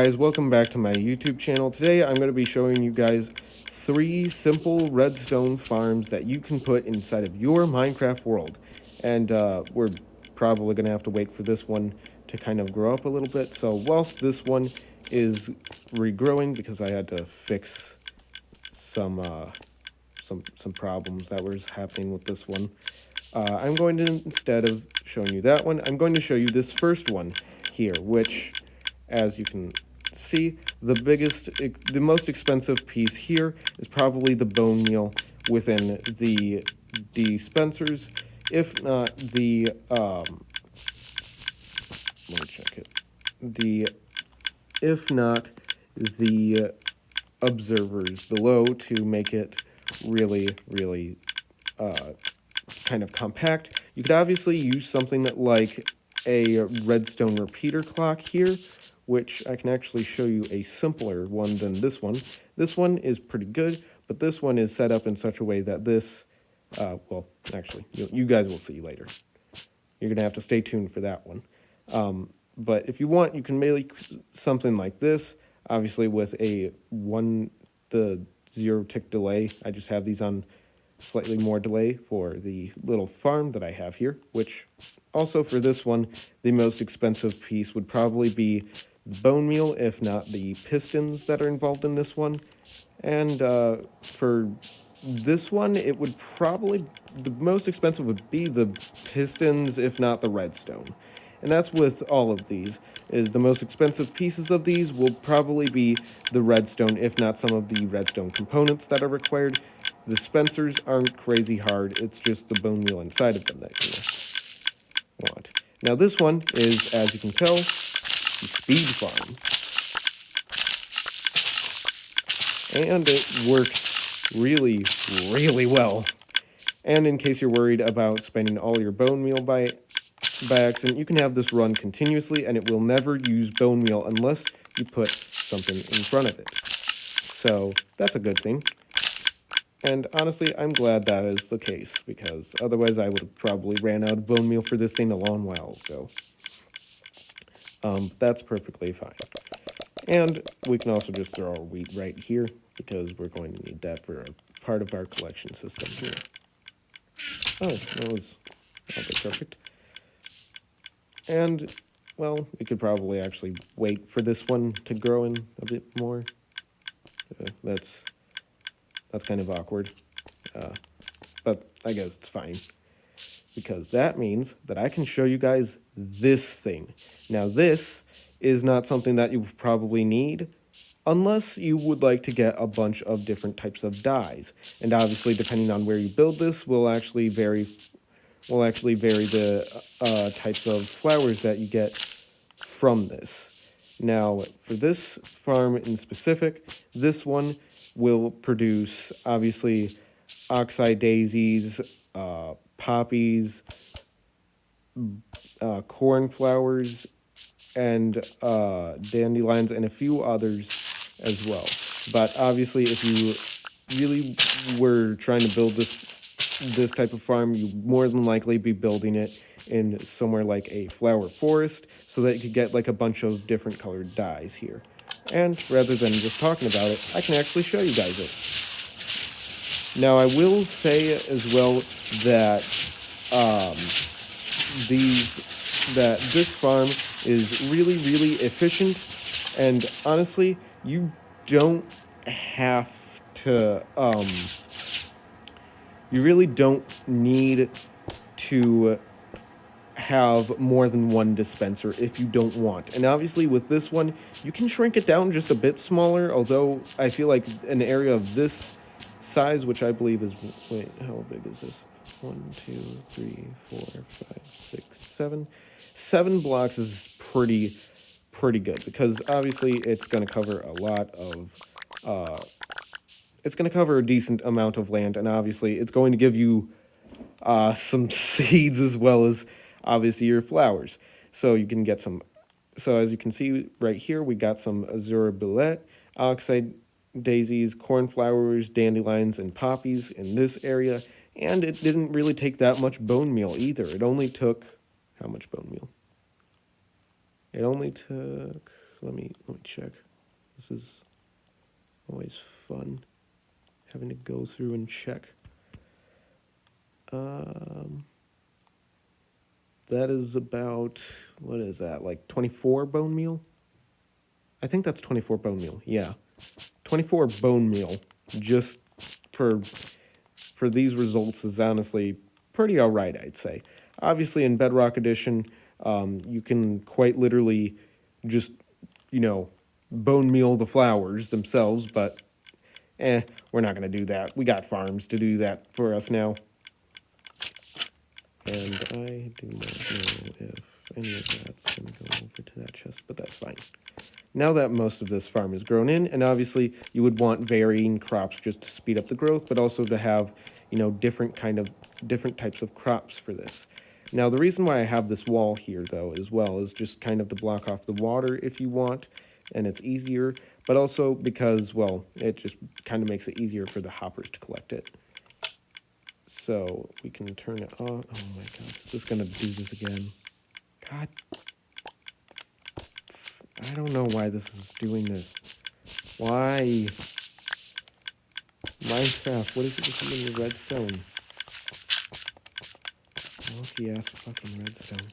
Guys, welcome back to my YouTube channel. Today I'm going to be showing you guys 3 simple redstone farms that you can put inside of your Minecraft world. And we're probably going to have to wait for this one to kind of grow up a little bit. So whilst this one is regrowing, because I had to fix some problems that was happening with this one, I'm going to, instead of showing you that one, I'm going to show you this first one here, which, as you can see, the most expensive piece here is probably the bone meal within the dispensers, if not the, let me check it, if not the observers below, to make it really kind of compact. You could obviously use something like a redstone repeater clock here, which I can actually show you a simpler one than this one. This one is pretty good, but this one is set up in such a way that this, well, actually, you guys will see later. You're going to have to stay tuned for that one. But if you want, you can make something like this, obviously with the 0 tick delay. I just have these on slightly more delay for the little farm that I have here, which also for this one, the most expensive piece would probably be the bone meal, if not the pistons that are involved in this one. And for this one, it would probably, the most expensive would be the pistons, if not the redstone. And that's with all of these, is the most expensive pieces of these will probably be the redstone, if not some of the redstone components that are required. The dispensers aren't crazy hard, it's just the bone meal inside of them that you want. Now this one is, as you can tell, the speed farm. And it works really well. And in case you're worried about spending all your bone meal by accident, you can have this run continuously, and it will never use bone meal unless you put something in front of it. So that's a good thing. And honestly, I'm glad that is the case, because otherwise I would have probably ran out of bone meal for this thing a long while ago. That's perfectly fine. And we can also just throw our wheat right here, because we're going to need that for a part of our collection system here. Oh, that was not perfect. And, well, we could probably actually wait for this one to grow in a bit more. That's kind of awkward. But I guess it's fine, because that means that I can show you guys this thing. Now, this is not something that you probably need unless you would like to get a bunch of different types of dyes. And obviously, depending on where you build this, will actually vary the types of flowers that you get from this. Now, for this farm in specific, this one will produce, obviously, oxeye daisies, poppies, cornflowers, and dandelions, and a few others as well. But obviously, if you really were trying to build this type of farm, you more than likely be building it in somewhere like a flower forest, so that you could get like a bunch of different colored dyes here. And rather than just talking about it, I can actually show you guys it. Now, I will say as well that this farm is really efficient, and honestly, you don't have to you really don't need to have more than one dispenser if you don't want. And obviously with this one, you can shrink it down just a bit smaller, although I feel like an area of this size, which I believe is, wait, how big is this? 1, 2, 3, 4, 5, 6, 7. 7 blocks is pretty good, because obviously it's going to cover a lot of it's going to cover a decent amount of land, and obviously it's going to give you some seeds as well as obviously your flowers. So you can get some, so as you can see right here, we got some azure billet, oxide daisies, cornflowers, dandelions, and poppies in this area. And it didn't really take that much bone meal either. It only took, how much bone meal? It only took let me check. This is always fun, having to go through and check. That is about, what is that, like 24 bone meal? I think that's 24 bone meal, yeah. 24 bone meal just for these results is honestly pretty alright, I'd say. Obviously, in Bedrock Edition, you can quite literally just, bone meal the flowers themselves, but we're not going to do that. We got farms to do that for us now. And I do not know if any of that's going to go over to that chest, but that's fine. Now that most of this farm is grown in, and obviously you would want varying crops just to speed up the growth, but also to have, different types of crops for this. Now, the reason why I have this wall here, though, as well, is just kind of to block off the water if you want, and it's easier, but also because, well, it just kind of makes it easier for the hoppers to collect it. So we can turn it on. Oh my god, is this gonna do this again? God. I don't know why this is doing this. Why? Minecraft, what is it with you in your redstone? Lucky ass fucking redstone.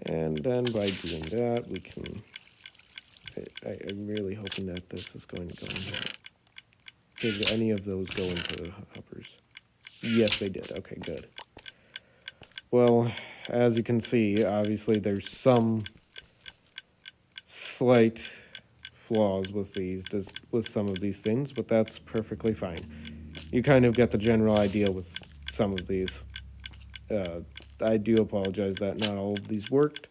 And then by doing that, we can... I'm really hoping that this is going to go in here. Did any of those go into the hoppers? Yes, they did. Okay, good. Well, as you can see, obviously there's some slight flaws with some of these things, but that's perfectly fine. You kind of get the general idea with some of these. I do apologize that not all of these worked,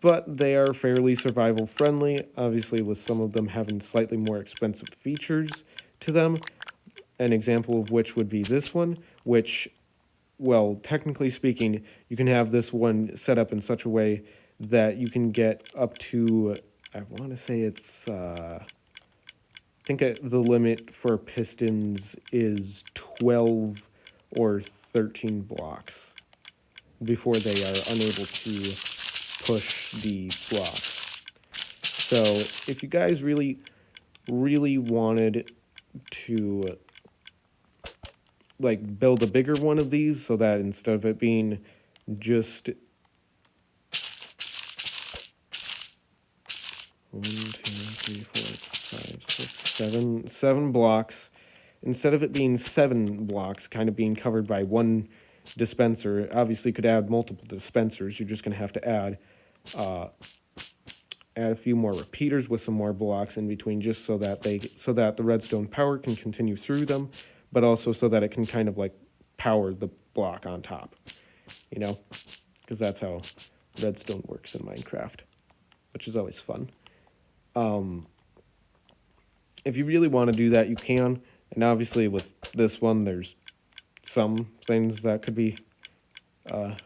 but they are fairly survival friendly, obviously with some of them having slightly more expensive features to them, an example of which would be this one, which, well, technically speaking, you can have this one set up in such a way that you can get up to, I want to say it's, I think the limit for pistons is 12 or 13 blocks before they are unable to push the blocks. So if you guys really, really wanted to like build a bigger one of these so that instead of it being just 1, 2, 3, 4, 5, 6, 7 blocks, instead of it being 7 blocks kind of being covered by one dispenser, obviously could add multiple dispensers. You're just going to have to add a few more repeaters with some more blocks in between, just so that the redstone power can continue through them, but also so that it can kind of like power the block on top, because that's how redstone works in Minecraft, which is always fun. If you really want to do that, you can, and obviously with this one, there's some things that could be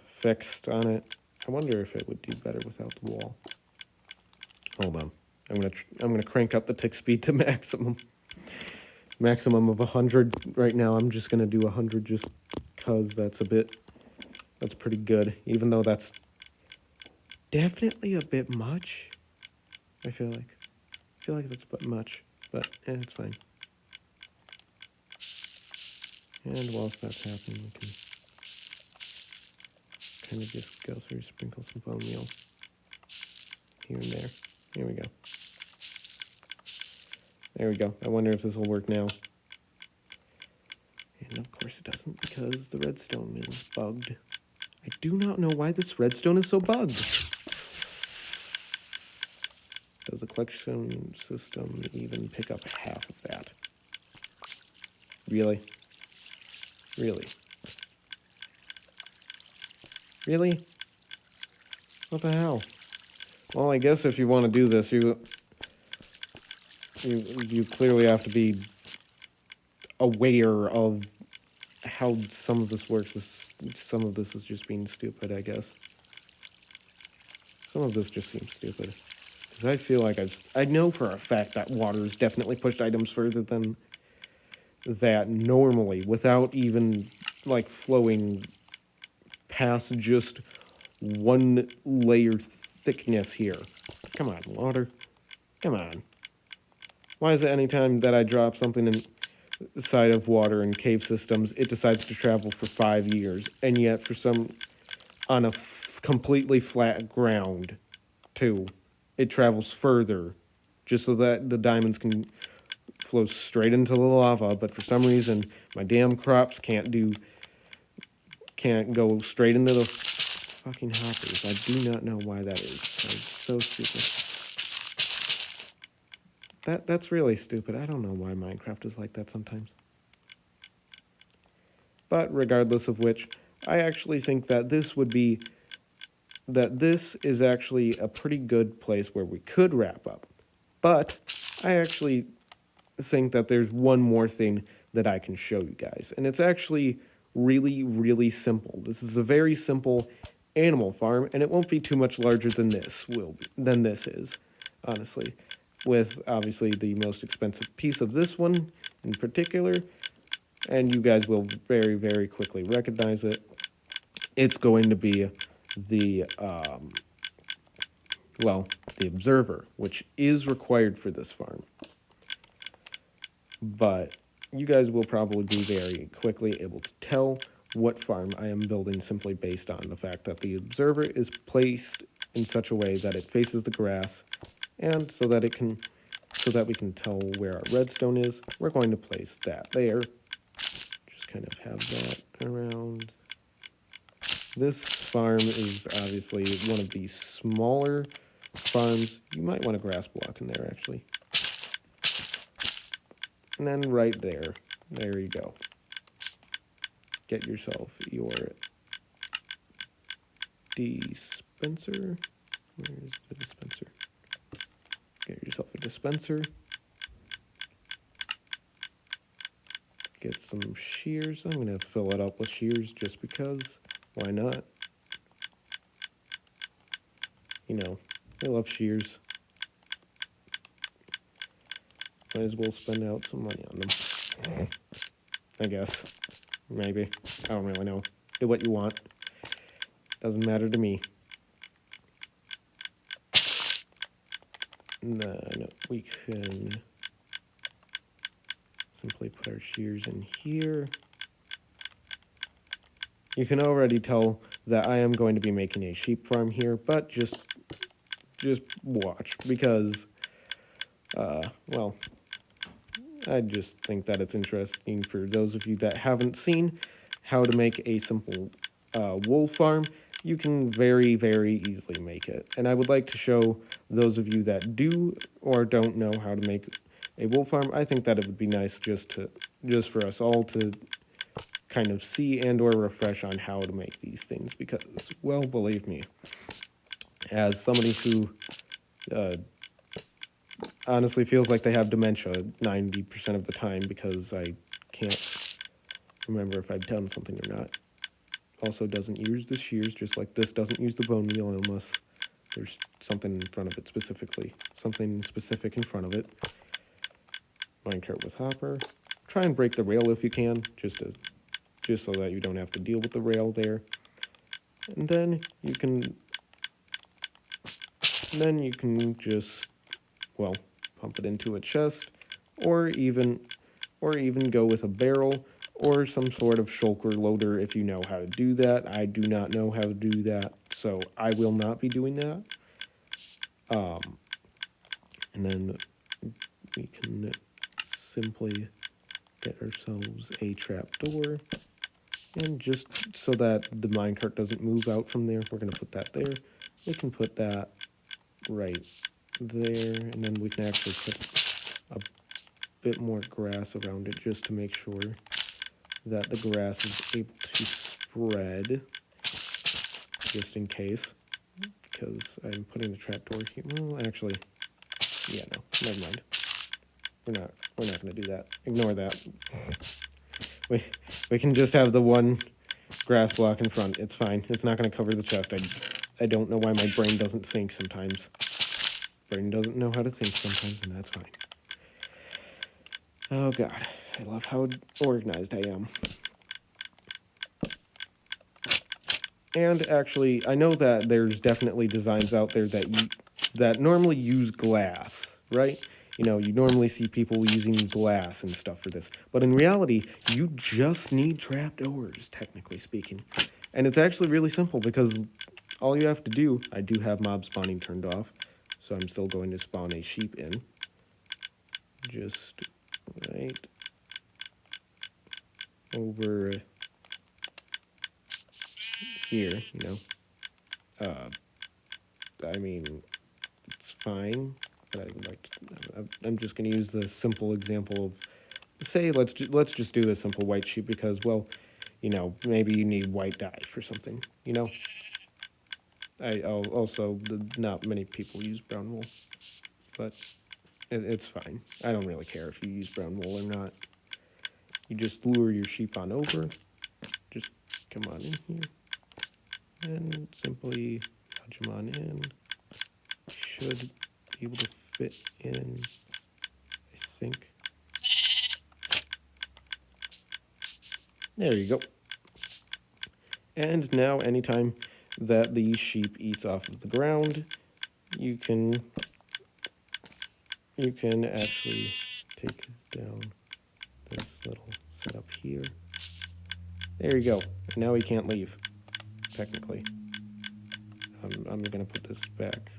fixed on it. I wonder if it would do better without the wall. Hold on. I'm gonna crank up the tick speed to maximum. Maximum of 100 right now. I'm just gonna do 100 just cause that's pretty good. Even though that's definitely a bit much. I feel like that's a bit much, but it's fine. And whilst that's happening, we can kind of just go through, sprinkle some bone meal here and there. Here we go. There we go. I wonder if this will work now. And of course it doesn't, because the redstone is bugged. I do not know why this redstone is so bugged. Does the collection system even pick up half of that? Really? Really? Really? What the hell? Well, I guess if you want to do this, you clearly have to be aware of how some of this works. Some of this is just being stupid, I guess. Some of this just seems stupid. Because I feel like I know for a fact that water has definitely pushed items further than that normally, without even, like, flowing past just one layer thickness here. Come on, water. Come on. Why is it anytime that I drop something inside of water in cave systems, it decides to travel for 5 years, and yet for some, on a completely flat ground, too, it travels further, just so that the diamonds can flow straight into the lava, but for some reason, my damn crops can't go straight into the fucking hoppers. I do not know why that is. That is so stupid. That's really stupid. I don't know why Minecraft is like that sometimes. But regardless of which, I actually think that this is actually a pretty good place where we could wrap up. But I actually think that there's one more thing that I can show you guys. And it's actually really, really simple. This is a very simple animal farm, and it won't be too much larger than this is, honestly. With obviously the most expensive piece of this one in particular, and you guys will very, very quickly recognize it. It's going to be the the observer, which is required for this farm. But you guys will probably be very quickly able to tell what farm I am building simply based on the fact that the observer is placed in such a way that it faces the grass, and so that we can tell where our redstone is. We're going to place that there. Just kind of have that around. This farm is obviously one of the smaller farms. You might want a grass block in there, actually. And then right there, there you go. Get yourself your dispenser. Where is the dispenser? Get yourself a dispenser. Get some shears. I'm going to fill it up with shears just because. Why not? You know, I love shears. Might as well spend out some money on them. I guess. Maybe. I don't really know. Do what you want. Doesn't matter to me. And then we can simply put our shears in here. You can already tell that I am going to be making a sheep farm here, but just watch, because, well, I just think that it's interesting for those of you that haven't seen how to make a simple wool farm. You can very, very easily make it. And I would like to show those of you that do or don't know how to make a wool farm. I think that it would be nice just for us all to kind of see and or refresh on how to make these things, because, well, believe me, as somebody who honestly feels like they have dementia 90% of the time because I can't remember if I've done something or not. Also doesn't use the shears, just like this doesn't use the bone meal unless there's something in front of it specifically. Something specific in front of it. Minecart with hopper. Try and break the rail if you can, just so that you don't have to deal with the rail there. And then you can just, well, pump it into a chest, or even go with a barrel or some sort of shulker loader if you know how to do that. I do not know how to do that, so I will not be doing that. And then we can simply get ourselves a trapdoor, and just so that the minecart doesn't move out from there, we're going to put that there. We can put that right there, and then we can actually put a bit more grass around it just to make sure that the grass is able to spread, just in case, because I'm putting the trapdoor here. Well, actually, yeah, no, never mind. We're not going to do that. Ignore that. We can just have the one grass block in front. It's fine. It's not going to cover the chest. I don't know why my brain doesn't think sometimes. Brain doesn't know how to think sometimes, and that's fine. Oh god, I love how organized I am. And actually, I know that there's definitely designs out there that normally use glass, right? You know, you normally see people using glass and stuff for this. But in reality, you just need trapdoors, technically speaking. And it's actually really simple because all you have to do, I do have mob spawning turned off, so I'm still going to spawn a sheep in. Just right over here, you know. I mean, it's fine, but I'm just going to use the simple example of, say, let's just do a simple white sheep because, well, you know, maybe you need white dye for something, you know. Also, not many people use brown wool, but it's fine. I don't really care if you use brown wool or not. You just lure your sheep on over. Just come on in here and simply nudge them on in. Should be able to fit in, I think. There you go. And now anytime that the sheep eats off of the ground, you can actually take down this little setup here. There you go. Now he can't leave, technically. I'm going to put this back.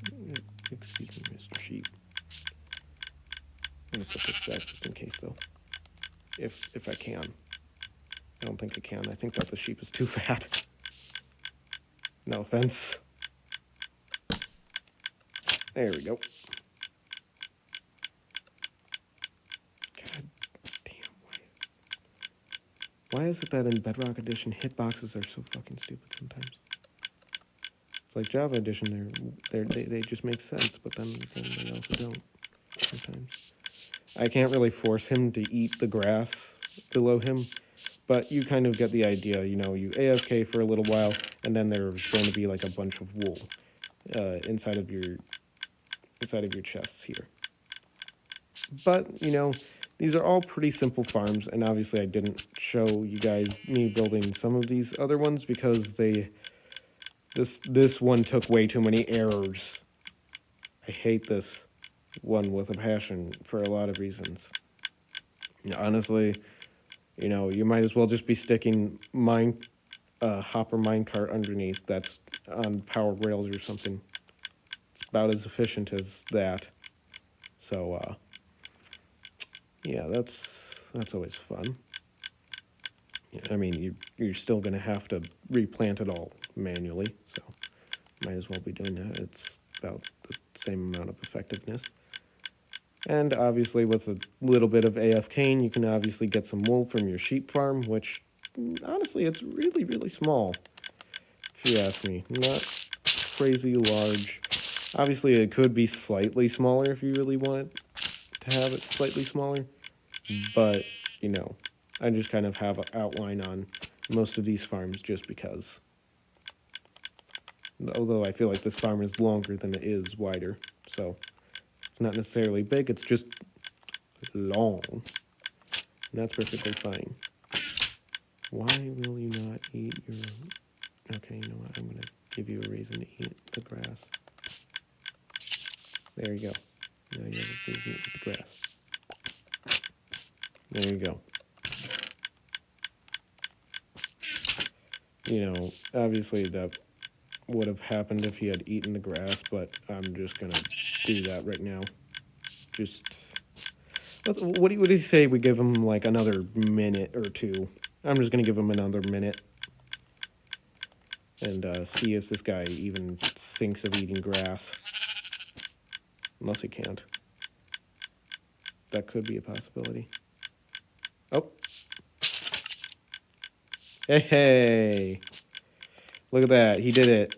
Excuse me, Mr. Sheep. I'm going to put this back just in case, though. If I can. I don't think I can. I think that the sheep is too fat. No offense. There we go. God damn, why is it that in Bedrock Edition hitboxes are so fucking stupid sometimes? It's like Java Edition, they just make sense, but then they also don't sometimes. I can't really force him to eat the grass below him, but you kind of get the idea. You know, you AFK for a little while, and then there's going to be like a bunch of wool inside of your chests here. But, you know, these are all pretty simple farms, and obviously I didn't show you guys me building some of these other ones because this one took way too many errors. I hate this one with a passion for a lot of reasons. Honestly, you know, you might as well just be sticking hopper minecart underneath that's on power rails or something. It's about as efficient as that. So, yeah, that's always fun. I mean, you're still going to have to replant it all manually, so might as well be doing that. It's about the same amount of effectiveness. And obviously, with a little bit of AFKing, you can obviously get some wool from your sheep farm, which, honestly, it's really, really small, if you ask me. Not crazy large. Obviously, it could be slightly smaller if you really wanted to have it slightly smaller, but, you know, I just kind of have an outline on most of these farms just because. Although I feel like this farm is longer than it is wider, so it's not necessarily big, it's just long. And that's perfectly fine. Why will you not eat your... Okay, you know what, I'm going to give you a reason to eat the grass. There you go. Now you have a reason to eat the grass. There you go. You know, obviously that would have happened if he had eaten the grass, but I'm just gonna do that right now. Just what do you say we give him like another minute or two? I'm just gonna give him another minute and see if this guy even thinks of eating grass. Unless he can't. That could be a possibility. Oh. Hey. Look at that. He did it.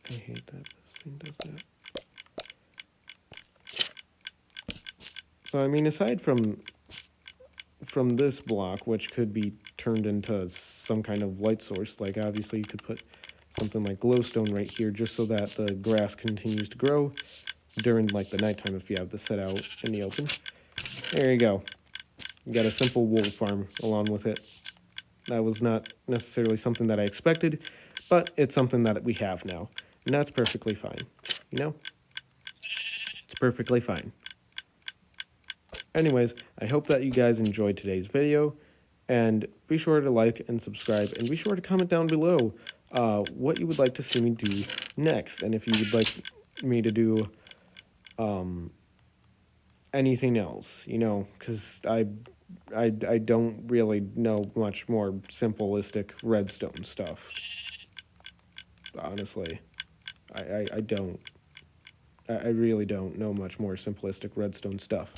I hate that this thing does that. So, I mean, aside from this block, which could be turned into some kind of light source, like obviously you could put something like glowstone right here just so that the grass continues to grow. during like the nighttime if you have this set out in the open. There you go. You got a simple wool farm along with it. That was not necessarily something that I expected, but it's something that we have now, and that's perfectly fine. You know, it's perfectly fine. Anyways, I hope that you guys enjoyed today's video, and be sure to like and subscribe, and be sure to comment down below what you would like to see me do next, and if you would like me to do anything else, you know, because I don't really know much more simplistic redstone stuff. Honestly, I don't. I really don't know much more simplistic redstone stuff.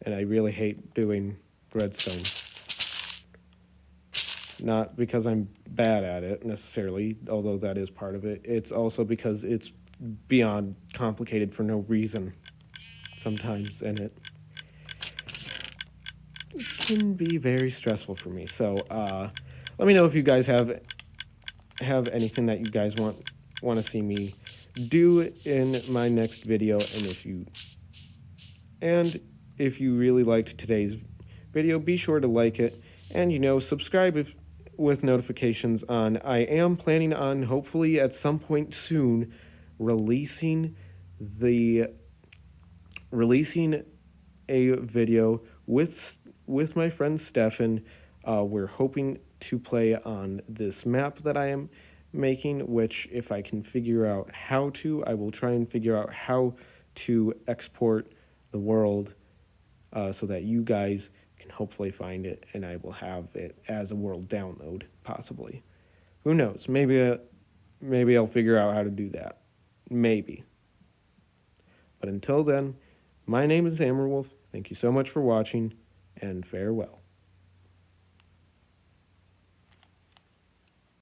And I really hate doing redstone. Not because I'm bad at it necessarily, although that is part of it. It's also because it's beyond complicated for no reason sometimes, and it can be very stressful for me. So let me know if you guys have anything that you guys want to see me do in my next video, and if you really liked today's video, be sure to like it, and you know, subscribe with notifications on. I am planning on hopefully at some point soon releasing a video with my friend Stefan. We're hoping to play on this map that I am making, which if I can figure out how to, I will try and figure out how to export the world so that you guys can hopefully find it, and I will have it as a world download, possibly. Who knows? Maybe I'll figure out how to do that. Maybe. But until then, my name is Hammerwolf. Thank you so much for watching, and farewell.